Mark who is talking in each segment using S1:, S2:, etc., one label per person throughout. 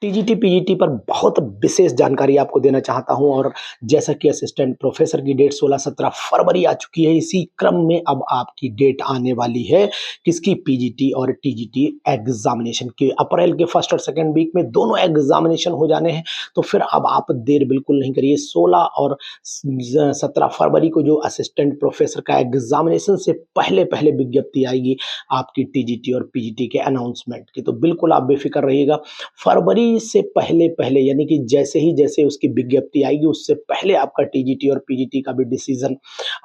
S1: TGT PGT पर बहुत विशेष जानकारी आपको देना चाहता हूं और जैसा कि असिस्टेंट प्रोफेसर की डेट 16-17 फरवरी आ चुकी है, इसी क्रम में अब आपकी डेट आने वाली है किसकी, पीजीटी और टीजीटी एग्जामिनेशन की। अप्रैल के फर्स्ट और सेकंड वीक में दोनों एग्जामिनेशन हो जाने हैं, तो फिर अब आप देर बिल्कुल नहीं करिए। 16 और 17 फरवरी को जो असिस्टेंट प्रोफेसर का एग्जामिनेशन से पहले पहले विज्ञप्ति आएगी आपकी टीजीटी और पीजीटी के अनाउंसमेंट की, तो बिल्कुल आप बेफिक्र रहिएगा। फरवरी से पहले पहले यानी कि जैसे उसकी विज्ञप्ति आएगी उससे पहले आपका टीजीटी और पीजीटी का भी डिसीजन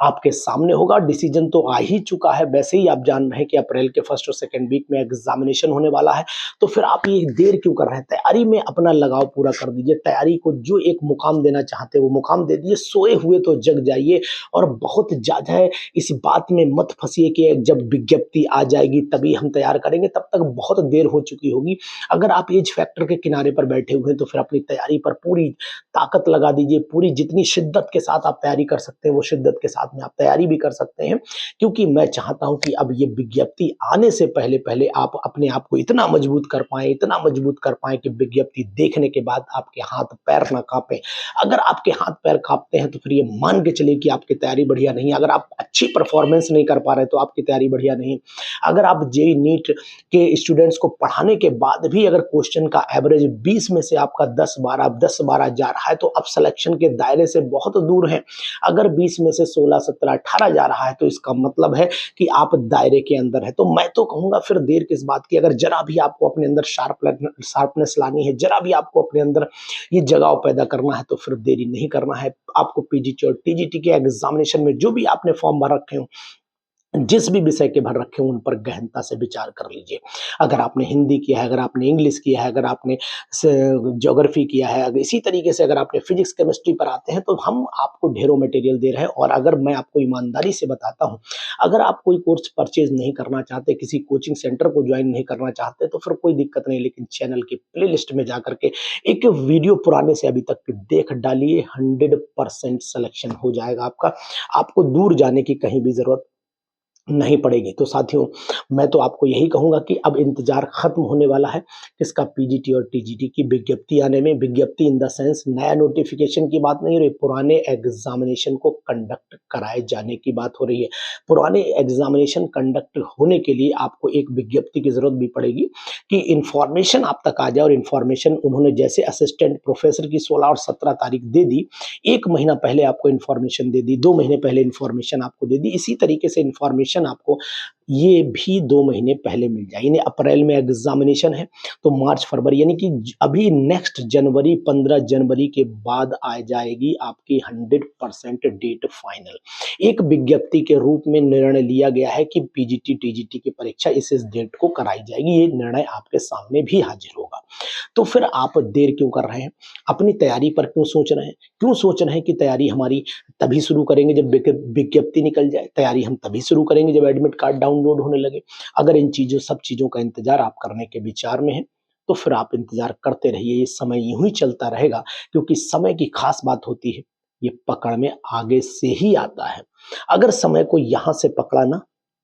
S1: आपके सामने होगा। डिसीजन तो आ ही चुका है, वैसे ही आप जान रहे हैं कि अप्रैल के फर्स्ट और सेकंड वीक में एग्जामिनेशन होने वाला है, तो फिर आप ये देर क्यों कर रहे हैं? तैयारी में अपना लगाव पूरा कर दीजिए। तैयारी को जो एक मुकाम देना चाहते हैं वो मुकाम दे दीजिए। सोए हुए तो जग जाइए और बहुत ज्यादा है इस बात में मत फंसिए कि जब विज्ञप्ति आ जाएगी तभी हम तैयार करेंगे, तब तक बहुत देर हो चुकी होगी। अगर आप एज फैक्टर के किनारे पर बैठे हुए हैं तो फिर अपनी तैयारी पर पूरी ताकत लगा दीजिए। पूरी जितनी शिद्दत के साथ आप तैयारी कर सकते हैं वो शिद्दत के साथ में आप तैयारी भी कर सकते हैं, क्योंकि मैं चाहता हूं कि अब ये विज्ञप्ति आने से पहले पहले आप अपने आप को इतना मजबूत कर पाए, इतना मजबूत कर पाए कि विज्ञप्ति देखने के बाद आपके हाथ पैर ना कांपे। अगर आपके हाथ पैर कांपते हैं तो फिर ये मान के चलिए कि आपकी तैयारी बढ़िया नहीं है। अगर आप अच्छी परफॉर्मेंस नहीं कर पा रहे तो आपकी तैयारी बढ़िया नहीं। अगर आप जेईई नीट के स्टूडेंट्स को पढ़ाने के बाद भी अगर क्वेश्चन का एवरेज 20 में से आपका 10-12 जा रहा है तो आप सिलेक्शन के दायरे से बहुत दूर हैं। अगर 20 में से 16, 17, 18 जा रहा है तो इसका मतलब है कि आप दायरे के अंदर है। तो मैं तो कहूंगा फिर देर किस बात की। अगर जरा भी आपको अपने अंदर शार्पनेस लानी है, जरा भी आपको अपने अंदर ये जगाव पैदा करना है, तो फिर देरी नहीं करना है। आपको पीजीटी और टीजीटी के एग्जामिनेशन में जो भी आपने फॉर्म भर रखे हो, जिस भी विषय के भर रखे हो, उन पर गहनता से विचार कर लीजिए। अगर आपने हिंदी किया है, अगर आपने इंग्लिश किया है, अगर आपने ज्योग्राफी किया है, अगर इसी तरीके से अगर आपने फिजिक्स केमिस्ट्री पर आते हैं, तो हम आपको ढेरों मटेरियल दे रहे हैं। और अगर मैं आपको ईमानदारी से बताता हूं, अगर आप कोई कोर्स परचेज नहीं करना चाहते, किसी कोचिंग सेंटर को ज्वाइन नहीं करना चाहते, तो फिर कोई दिक्कत नहीं, लेकिन चैनल की प्लेलिस्ट में जाकर के एक वीडियो पुराने से अभी तक देख डालिए। 100% सिलेक्शन हो जाएगा आपका। आपको दूर जाने की कहीं भी जरूरत नहीं पड़ेगी। तो साथियों, मैं तो आपको यही कहूंगा कि अब इंतजार खत्म होने वाला है किसका, पीजीटी और टीजीटी की विज्ञप्ति आने में। विज्ञप्ति इन द सेंस नया नोटिफिकेशन की बात नहीं हो रही, पुराने एग्जामिनेशन को कंडक्ट कराए जाने की बात हो रही है। पुराने एग्जामिनेशन कंडक्ट होने के लिए आपको एक विज्ञप्ति की जरूरत भी पड़ेगी कि इंफॉर्मेशन आप तक आ जाए। और इंफॉर्मेशन उन्होंने जैसे असिस्टेंट प्रोफेसर की 16 और 17 तारीख दे दी, 1 महीना पहले आपको इंफॉर्मेशन दे दी, 2 महीने पहले इंफॉर्मेशन आपको दे दी, इसी तरीके से इंफॉर्मेशन आपको ये भी 2 महीने पहले मिल जाए। यानी अप्रैल में एग्जामिनेशन है तो मार्च फरवरी यानी कि अभी नेक्स्ट जनवरी 15 जनवरी के बाद आ जाएगी आपकी 100% डेट फाइनल। एक विज्ञप्ति के रूप में निर्णय लिया गया है कि पीजीटी टीजीटी की परीक्षा इस डेट को कराई जाएगी। ये निर्णय आपके सामने भी हाजिर होगा। तो फिर आप देर क्यों कर रहे हैं? अपनी तैयारी पर क्यों सोच रहे हैं? क्यों सोच रहे हैं कि तैयारी हमारी तभी शुरू करेंगे जब विज्ञप्ति निकल जाए? तैयारी हम तभी शुरू करेंगे जब एडमिट कार्ड डाउनलोड होने लगे। अगर इन सब चीजों का इंतजार आप करने के विचार में हैं, तो फिर आप इंतजार करते रहिए। ये समय यूं ही चलता रहेगा, क्योंकि समय की खास बात होती है, ये पकड़ में आगे से ही आता है। अगर समय को यहां से पकड़ा ना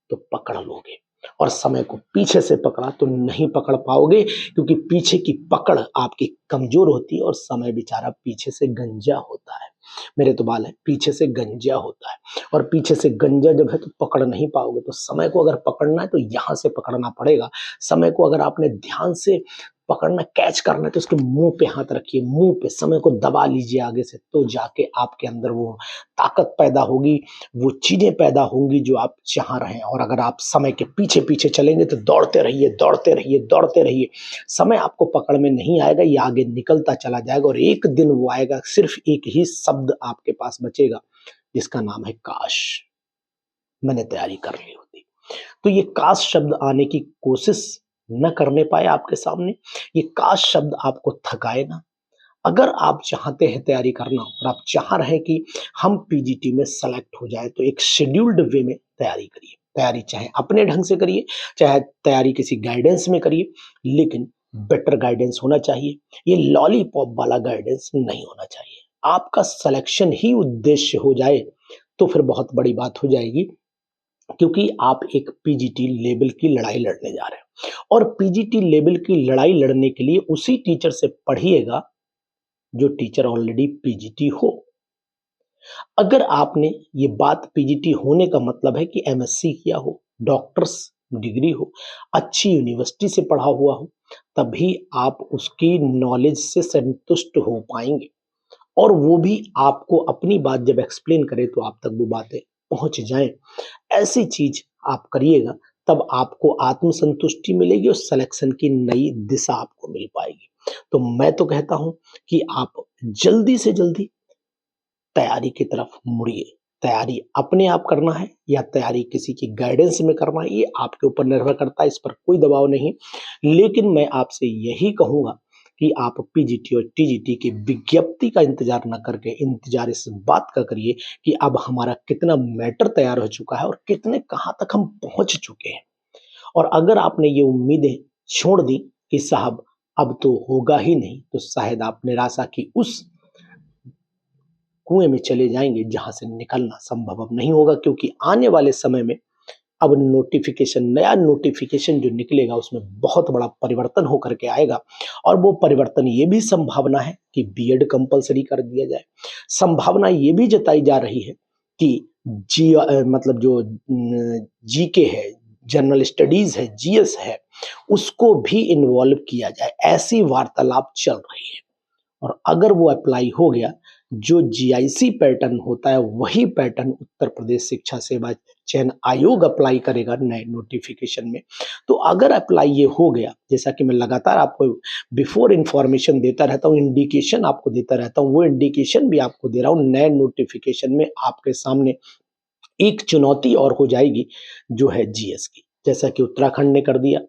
S1: तो पकड़ लोगे, और समय को पीछे से पकड़ा तो नहीं पकड़ पाओगे, क्योंकि पीछे की पकड़ आपकी कमजोर होती है और समय बेचारा पीछे से गंजा होता है। मेरे तो बाल है, पीछे से गंजा होता है, और पीछे से गंजा जब है तो पकड़ नहीं पाओगे। तो समय को अगर पकड़ना है तो यहां से पकड़ना पड़ेगा। समय को अगर आपने ध्यान से पकड़ना, कैच करना है, तो उसके मुंह पे हाथ रखिए, मुंह पे समय को दबा लीजिए आगे से, तो जाके आपके अंदर वो ताकत पैदा होगी, वो चीजें पैदा होंगी जो आप चाह रहे हैं। और अगर आप समय के पीछे पीछे चलेंगे तो दौड़ते रहिए, दौड़ते रहिए, दौड़ते रहिए, समय आपको पकड़ में नहीं आएगा, ये आगे निकलता चला जाएगा। और एक दिन वो आएगा, सिर्फ एक ही शब्द आपके पास बचेगा, जिसका नाम है काश मैंने तैयारी कर ली होती। तो ये काश शब्द आने की कोशिश न करने पाए आपके सामने, ये काश शब्द आपको थकाए ना। अगर आप चाहते हैं तैयारी करना और आप चाह रहे हैं कि हम पीजीटी में सेलेक्ट हो जाए, तो एक शेड्यूल्ड वे में तैयारी करिए। तैयारी चाहे अपने ढंग से करिए, चाहे तैयारी किसी गाइडेंस में करिए, लेकिन बेटर गाइडेंस होना चाहिए। ये लॉलीपॉप वाला गाइडेंस नहीं होना चाहिए। आपका सिलेक्शन ही उद्देश्य हो जाए तो फिर बहुत बड़ी बात हो जाएगी, क्योंकि आप एक पीजीटी लेवल की लड़ाई लड़ने जा रहे हैं। और पीजीटी लेवल की लड़ाई लड़ने के लिए उसी टीचर से पढ़िएगा जो टीचर ऑलरेडी पीजीटी हो। अगर आपने ये बात पीजीटी होने का मतलब है कि एमएससी किया हो, डॉक्टर्स डिग्री हो, अच्छी यूनिवर्सिटी से पढ़ा हुआ हो, तभी आप उसकी नॉलेज से संतुष्ट हो पाएंगे। और वो भी आपको अपनी बात जब एक्सप्लेन करे तो आप तक वो बातें पहुंच जाएं। ऐसी चीज आप करिएगा, तब आपको आत्मसंतुष्टि मिलेगी और सिलेक्शन की नई दिशा आपको मिल पाएगी। तो मैं तो कहता हूं कि आप जल्दी से जल्दी तैयारी की तरफ मुड़िए। तैयारी अपने आप करना है या तैयारी किसी की गाइडेंस में करना है, ये आपके ऊपर निर्भर करता है, इस पर कोई दबाव नहीं। लेकिन मैं आपसे यही कहूँगा कि आप पीजीटी और टीजीटी की विज्ञप्ति का इंतज़ार ना करके इंतज़ार इस बात का करिए कि अब हमारा कितना मैटर तैयार हो चुका है और कितने कहाँ तक हम पहुँच चुके हैं। और अगर आपने ये उम्मीदें छोड़ दी कि साहब अब तो होगा ही नहीं, तो शायद आप निराशा की उस कुएं में चले जाएंगे जहां से निकलना संभव अब नहीं होगा, क्योंकि आने वाले समय में अब नोटिफिकेशन, नया नोटिफिकेशन जो निकलेगा उसमें बहुत बड़ा परिवर्तन होकर के आएगा। और वो परिवर्तन ये भी संभावना है कि बीएड कंपलसरी कर दिया जाए। संभावना ये भी जताई जा रही है कि मतलब जो जीके है, जनरल स्टडीज है, जीएस है, उसको भी इन्वॉल्व किया जाए। ऐसी वार्तालाप चल रही है। और अगर वो अप्लाई हो गया, जो जीआईसी पैटर्न होता है वही पैटर्न उत्तर प्रदेश शिक्षा सेवा चयन आयोग अप्लाई करेगा नए नोटिफिकेशन में। तो अगर अप्लाई ये हो गया, जैसा कि मैं लगातार आपको बिफोर इंफॉर्मेशन देता रहता हूँ, इंडिकेशन आपको देता रहता हूँ, वो इंडिकेशन भी आपको दे रहा हूँ, नए नोटिफिकेशन में आपके सामने एक चुनौती और हो जाएगी जो है जीएस की, जैसा कि उत्तराखंड ने कर दिया,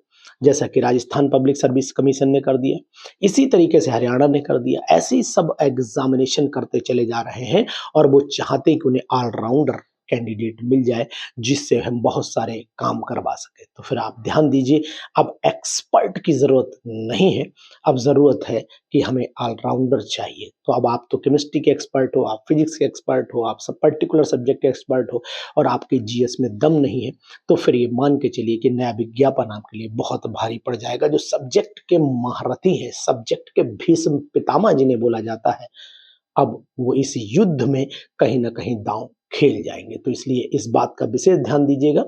S1: जैसा कि राजस्थान पब्लिक सर्विस कमीशन ने कर दिया, इसी तरीके से हरियाणा ने कर दिया। ऐसे ही सब एग्जामिनेशन करते चले जा रहे हैं और वो चाहते हैं कि उन्हें ऑलराउंडर कैंडिडेट मिल जाए जिससे हम बहुत सारे काम करवा सके। तो फिर आप ध्यान दीजिए, अब एक्सपर्ट की जरूरत नहीं है, अब जरूरत है कि हमें ऑलराउंडर चाहिए। तो अब आप तो केमिस्ट्री के एक्सपर्ट हो, आप फिजिक्स के एक्सपर्ट हो, आप सब पर्टिकुलर सब्जेक्ट के एक्सपर्ट हो और आपके जीएस में दम नहीं है, तो फिर ये मान के चलिए कि नया विज्ञापन आपके लिए बहुत भारी पड़ जाएगा। जो सब्जेक्ट के महारथी हैं, सब्जेक्ट के भीष्म पितामह जिन्हें बोला जाता है, अब वो इस युद्ध में कहीं ना कहीं दांव खेल जाएंगे। तो इसलिए इस बात का विशेष ध्यान दीजिएगा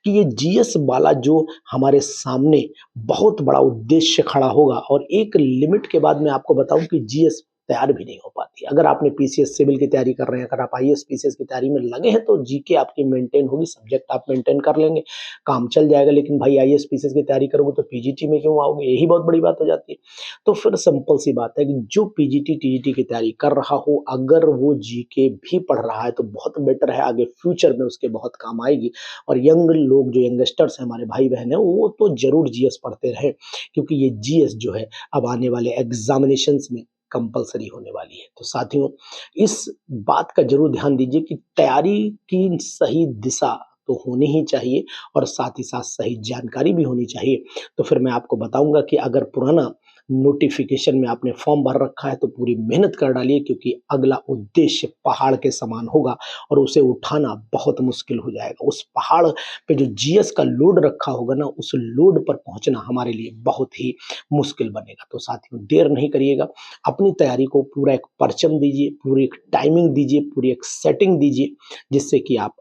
S1: कि ये जीएस वाला जो हमारे सामने बहुत बड़ा उद्देश्य खड़ा होगा, और एक लिमिट के बाद मैं आपको बताऊं कि जीएस तैयार भी नहीं हो पाती। अगर आपने पीसीएस सिविल की तैयारी कर रहे हैं, अगर आप आईएएस पीसीएस की तैयारी में लगे हैं, तो जीके आपकी मेंटेन होगी, सब्जेक्ट आप मेंटेन कर लेंगे, काम चल जाएगा। लेकिन भाई आईएएस पीसीएस की तैयारी करोगे तो पीजीटी में क्यों आओगे, यही बहुत बड़ी बात हो जाती है। तो फिर सिंपल सी बात है कि जो पीजीटी टीजीटी की तैयारी कर रहा हो, अगर वो जीके भी पढ़ रहा है तो बहुत बेटर है, आगे फ्यूचर में उसके बहुत काम आएगी। और यंग लोग, जो यंगस्टर्स हैं, हमारे भाई बहन हैं, वो तो जरूर जीएस पढ़ते रहे, क्योंकि ये जीएस जो है अब आने वाले एग्जामिनेशंस में कंपलसरी होने वाली है। तो साथियों, इस बात का जरूर ध्यान दीजिए कि तैयारी की सही दिशा तो होनी ही चाहिए और साथ ही साथ सही जानकारी भी होनी चाहिए। तो फिर मैं आपको बताऊंगा कि अगर पुराना नोटिफिकेशन में आपने फॉर्म भर रखा है तो पूरी मेहनत कर डालिए, क्योंकि अगला उद्देश्य पहाड़ के समान होगा और उसे उठाना बहुत मुश्किल हो जाएगा। उस पहाड़ पे जो जीएस का लोड रखा होगा ना, उस लोड पर पहुंचना हमारे लिए बहुत ही मुश्किल बनेगा। तो साथियों, देर नहीं करिएगा, अपनी तैयारी को पूरा एक परचम दीजिए, पूरी एक टाइमिंग दीजिए, पूरी एक सेटिंग दीजिए, जिससे कि आप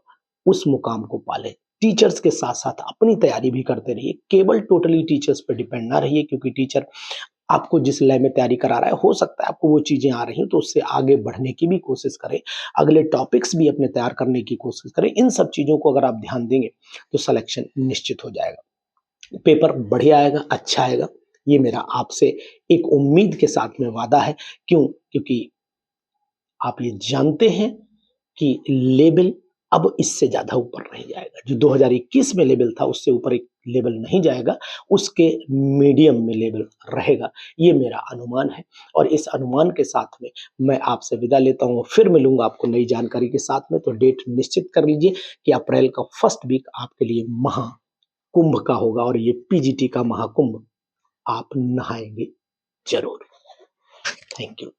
S1: उस मुकाम को पाले। टीचर्स के साथ साथ अपनी तैयारी भी करते रहिए, केवल टोटली टीचर्स पर डिपेंड ना रहिए, क्योंकि टीचर आपको जिस लय में तैयारी करा रहा है, हो सकता है आपको वो चीजें आ रही हैं, तो उससे आगे बढ़ने की भी कोशिश करें, अगले टॉपिक्स भी अपने तैयार करने की कोशिश करें। इन सब चीजों को अगर आप ध्यान देंगे तो सिलेक्शन निश्चित हो जाएगा, पेपर बढ़िया आएगा, अच्छा आएगा। ये मेरा आपसे एक उम्मीद के साथ में वादा है। क्यों? क्योंकि आप ये जानते हैं कि लेवल अब इससे ज्यादा ऊपर नहीं जाएगा। जो 2021 में लेवल था उससे ऊपर एक लेवल नहीं जाएगा, उसके मीडियम में लेवल रहेगा, ये मेरा अनुमान है। और इस अनुमान के साथ में मैं आपसे विदा लेता हूँ, फिर मिलूंगा आपको नई जानकारी के साथ में। तो डेट निश्चित कर लीजिए कि अप्रैल का फर्स्ट वीक आपके लिए महाकुंभ का होगा, और ये पीजीटी का महाकुंभ आप नहाएंगे जरूर। Thank you.